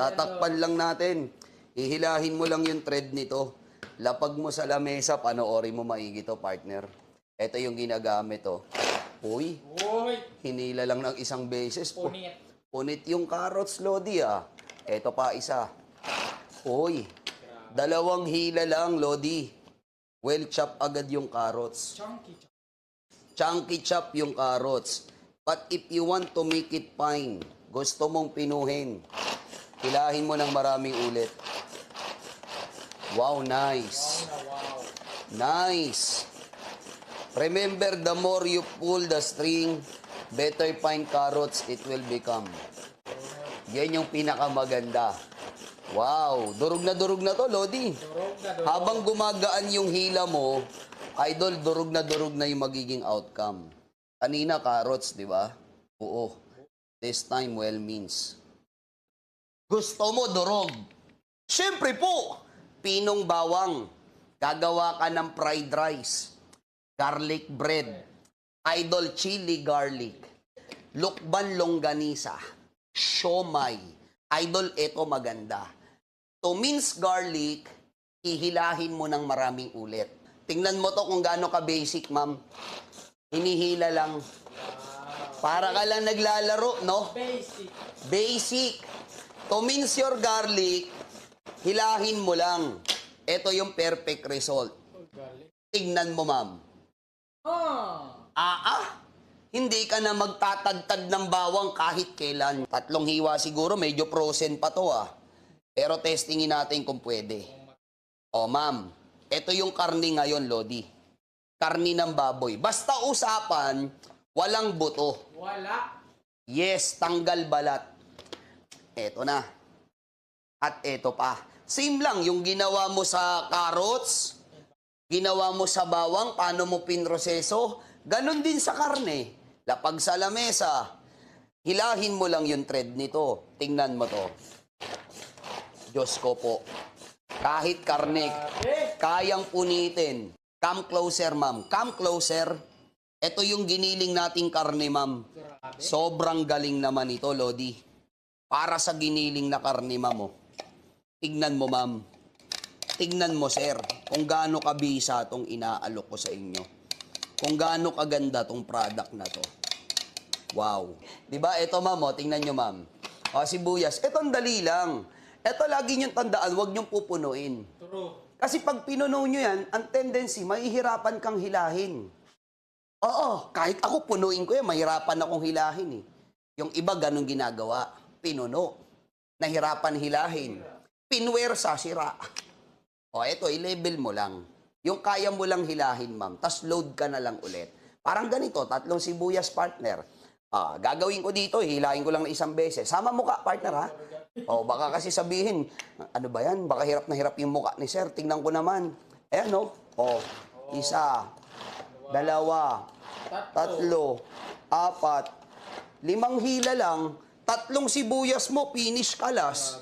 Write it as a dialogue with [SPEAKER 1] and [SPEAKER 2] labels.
[SPEAKER 1] Tatakpan lang natin. Ihilahin mo lang yung thread nito. Lapag mo sa lamesa, panoorin mo maigi to, partner. Ito yung ginagamit, oh. Uy, hinila lang ng isang beses.
[SPEAKER 2] Punit.
[SPEAKER 1] Punit yung carrots, Lodi, ah. Ito pa isa. Uy, dalawang hila lang, Lodi. Well chop agad yung carrots.
[SPEAKER 2] Chunky.
[SPEAKER 1] Chunky chop yung carrots. But if you want to make it fine, gusto mong pinuhin, hilahin mo ng maraming ulit. Wow, nice.
[SPEAKER 2] Wow.
[SPEAKER 1] Nice. Remember, the more you pull the string, better fine carrots it will become. Yan yung pinakamaganda. Wow, durog na to, Lodi.
[SPEAKER 2] Durog.
[SPEAKER 1] Habang gumagaan yung hila mo, idol, durog na yung magiging outcome. Kanina, carrots, di ba? Oo. This time, well means. Gusto mo, durog. Siyempre po, pinong bawang. Gagawa ka ng fried rice. Garlic bread. Idol, chili garlic. Lukban longganisa. Siomay. Idol, ito maganda. To mince garlic, hihilahin mo ng maraming ulit. Tingnan mo to kung gaano ka-basic, ma'am. Hinihila lang. Para ka lang naglalaro, no? Basic. To mince your garlic, hilahin mo lang. Ito yung perfect result. Tingnan mo, ma'am. Hindi ka na magtatagtag ng bawang kahit kailan. 3 hiwa siguro, medyo frozen pa to, ah. Pero testingin natin kung pwede. O, ma'am, ito yung karni ngayon, Lodi. Karni ng baboy. Basta usapan, walang buto.
[SPEAKER 2] Wala.
[SPEAKER 1] Yes, tanggal balat. Eto na. At eto pa. Same lang, yung ginawa mo sa carrots, ginawa mo sa bawang, paano mo pinroseso, ganon din sa karne. Lapag sa lamesa, hilahin mo lang yung thread nito. Tingnan mo to. Diyos ko po. Kahit karne, kayang punitin. Come closer, ma'am. Come closer. Ito yung giniling nating karne, ma'am. Sobrang galing naman ito, Lodi. Para sa giniling na karne, ma'am. Oh. Tignan mo, ma'am. Tignan mo, sir, kung gaano kabisa itong inaalok ko sa inyo. Kung gaano kaganda itong product na to. Wow. Diba? Ito, ma'am, oh. Tingnan nyo, ma'am. O, sibuyas. Ito ang dali lang. Ito lagi niyong tandaan, huwag niyong pupunuin.
[SPEAKER 2] True.
[SPEAKER 1] Kasi pag pinuno nyo yan, ang tendency, mahihirapan kang hilahin. Oo, kahit ako punuin ko yan, mahirapan akong hilahin eh. Yung iba ganun ginagawa. Pinuno. Nahirapan hilahin. Pinwersa, sira. O eto, i-level mo lang. Yung kaya mo lang hilahin, ma'am. Tas load ka na lang ulit. Parang ganito, 3 sibuyas, partner. Gagawin ko dito, hilahin ko lang na 1 beses. Sama mo ka, partner, ha? O, baka kasi sabihin, ano ba yan? Baka hirap na hirap yung mukha ni sir. Tingnan ko naman. Ayan, no? O, 1, 2, 3, 4, 5, 5 hila lang. 3 sibuyas mo, finish kalas.